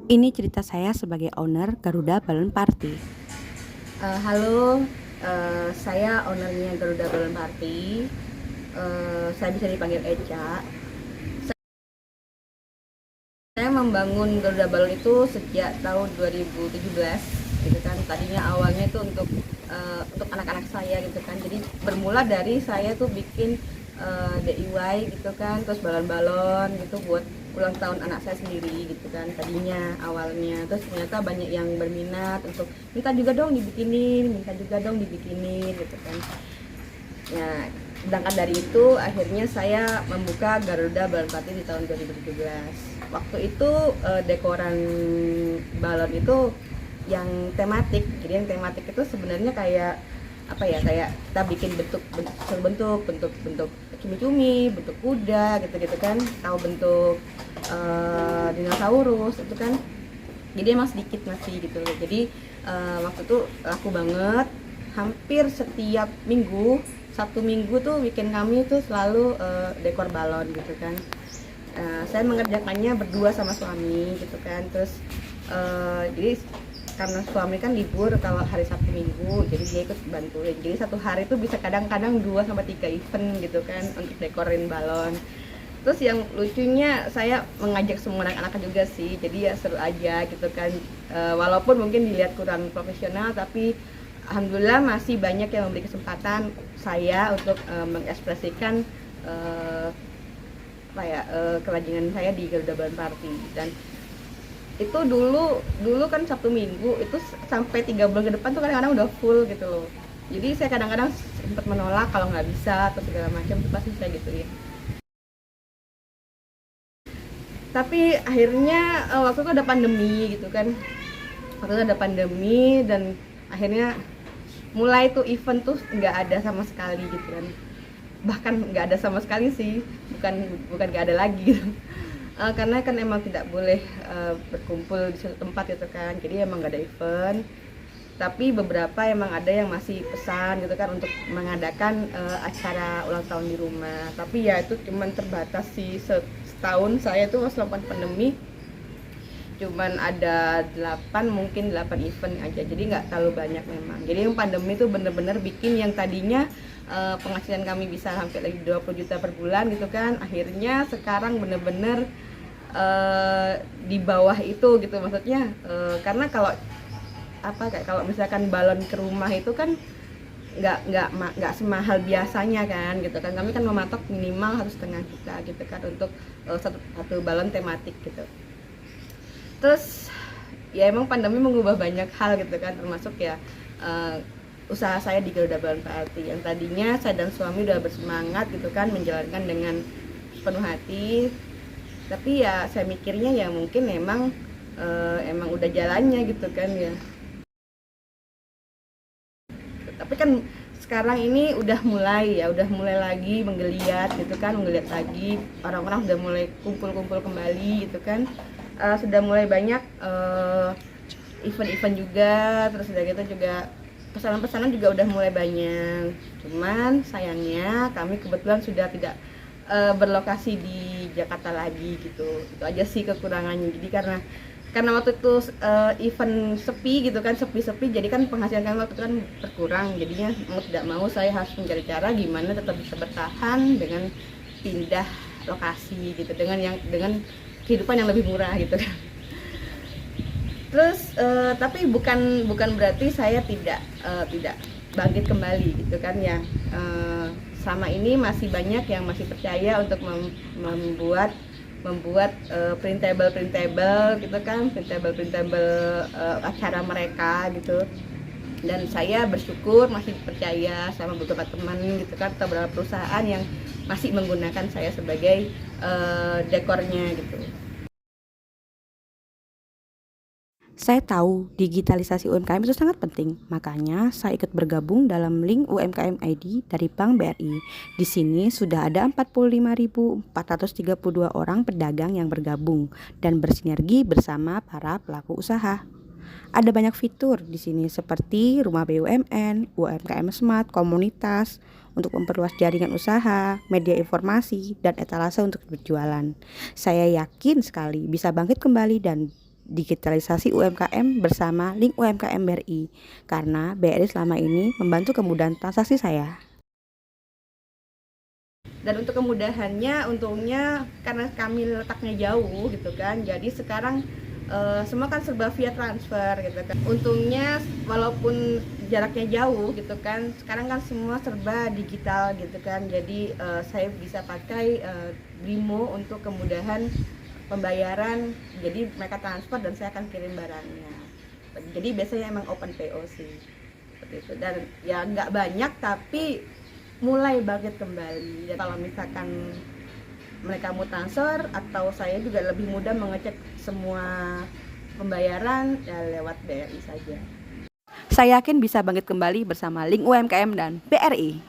Ini cerita saya sebagai owner Garuda Balloon Party. Halo, saya ownernya Garuda Balloon Party. Saya bisa dipanggil Eca. Saya membangun Garuda Balloon itu sejak tahun 2017, gitu kan. Tadinya awalnya itu untuk anak-anak saya, gitu kan. Jadi bermula dari saya tuh bikin DIY, gitu kan, terus balon-balon gitu buat ulang tahun anak saya sendiri, gitu kan. Tadinya awalnya, terus ternyata banyak yang berminat untuk minta juga dong dibikinin, minta juga dong dibikinin, gitu kan. Ya, sedangkan dari itu akhirnya saya membuka Garuda Balon Party di tahun 2017. Waktu itu dekoran balon itu yang tematik. Jadi yang tematik itu sebenarnya kayak apa ya, kayak kita bikin bentuk cumi-cumi, bentuk kuda gitu-gitu kan, tahu bentuk dinosaurus itu kan. Jadi emang sedikit masih gitu. Jadi waktu itu laku banget, hampir setiap minggu, satu minggu tuh weekend kami tuh selalu dekor balon gitu kan. Saya mengerjakannya berdua sama suami gitu kan. Terus jadi karena suami kan libur kalau hari Sabtu Minggu, jadi dia ikut bantuin. Jadi satu hari itu bisa kadang-kadang 2 sampai 3 event gitu kan untuk dekorin balon. Terus yang lucunya saya mengajak semua anak-anak juga sih, jadi ya seru aja gitu kan. Walaupun mungkin dilihat kurang profesional, tapi alhamdulillah masih banyak yang memberi kesempatan saya untuk mengekspresikan uh, kerajinan saya di Garuda Balon Party. Dan itu dulu dulu kan Sabtu Minggu itu sampai 3 bulan ke depan tuh kadang-kadang udah full gitu loh. Jadi saya kadang-kadang sempat menolak kalau nggak bisa atau segala macam, itu pasti saya gituin. Tapi akhirnya waktu itu ada pandemi gitu kan, waktu itu ada pandemi dan akhirnya mulai tuh event tuh nggak ada sama sekali gitu kan. Bahkan nggak ada sama sekali sih, bukan bukan nggak ada lagi gitu. Karena kan emang tidak boleh berkumpul di satu tempat gitu kan, jadi emang nggak ada event. Tapi beberapa emang ada yang masih pesan gitu kan untuk mengadakan acara ulang tahun di rumah. Tapi ya itu cuman terbatas sih. Setahun saya tuh pas pandemi cuman ada 8, mungkin 8 event aja, jadi nggak terlalu banyak memang. Jadi yang pandemi itu bener-bener bikin yang tadinya penghasilan kami bisa sampai lagi 20 juta per bulan gitu kan, akhirnya sekarang bener-bener di bawah itu gitu, maksudnya karena kalau kayak kalau misalkan balon ke rumah itu kan nggak semahal biasanya kan gitu kan. Kami kan mematok minimal 1,5 juta gitu kan untuk satu balon tematik gitu. Terus ya emang pandemi mengubah banyak hal gitu kan, termasuk ya uh, usaha saya di Garuda Balon Party yang tadinya saya dan suami udah bersemangat gitu kan menjalankan dengan penuh hati. Tapi ya saya mikirnya ya mungkin emang udah jalannya gitu kan ya. Tapi kan sekarang ini udah mulai lagi menggeliat gitu kan, menggeliat lagi, orang-orang udah mulai kumpul-kumpul kembali gitu kan. Sudah mulai banyak event-event juga, terus udah gitu juga pesanan-pesanan juga udah mulai banyak. Cuman sayangnya kami kebetulan sudah tidak berlokasi di Jakarta lagi gitu. Itu aja sih kekurangannya. Jadi karena waktu itu event sepi gitu kan, sepi-sepi, jadi kan penghasilan kami waktu itu kan berkurang. Jadinya mau tidak mau saya harus mencari cara gimana tetap bisa bertahan dengan pindah lokasi gitu, dengan kehidupan yang lebih murah gitu kan. Terus tapi bukan berarti saya tidak bangkit kembali gitu kan ya. Sama ini masih banyak yang masih percaya untuk membuat printable gitu kan, printable acara mereka gitu. Dan saya bersyukur masih percaya sama beberapa teman gitu kan, atau beberapa perusahaan yang masih menggunakan saya sebagai dekornya gitu. Saya tahu digitalisasi UMKM itu sangat penting, makanya saya ikut bergabung dalam link UMKM ID dari Bank BRI. Di sini sudah ada 45.432 orang pedagang yang bergabung dan bersinergi bersama para pelaku usaha. Ada banyak fitur di sini seperti rumah BUMN, UMKM Smart, komunitas untuk memperluas jaringan usaha, media informasi, dan etalase untuk berjualan. Saya yakin sekali bisa bangkit kembali dan digitalisasi UMKM bersama link UMKM BRI, karena BRI selama ini membantu kemudahan transaksi saya. Dan untuk kemudahannya, untungnya karena kami letaknya jauh gitu kan, jadi sekarang semua kan serba via transfer gitu kan. Untungnya walaupun jaraknya jauh gitu kan, sekarang kan semua serba digital gitu kan. Jadi saya bisa pakai Brimo untuk kemudahan pembayaran. Jadi mereka transfer dan saya akan kirim barangnya. Jadi biasanya emang open PO sih. Seperti itu. Dan ya nggak banyak tapi mulai bangkit kembali. Jadi kalau misalkan mereka mau transfer atau saya juga lebih mudah mengecek semua pembayaran ya lewat BRI saja. Saya yakin bisa bangkit kembali bersama link UMKM dan BRI.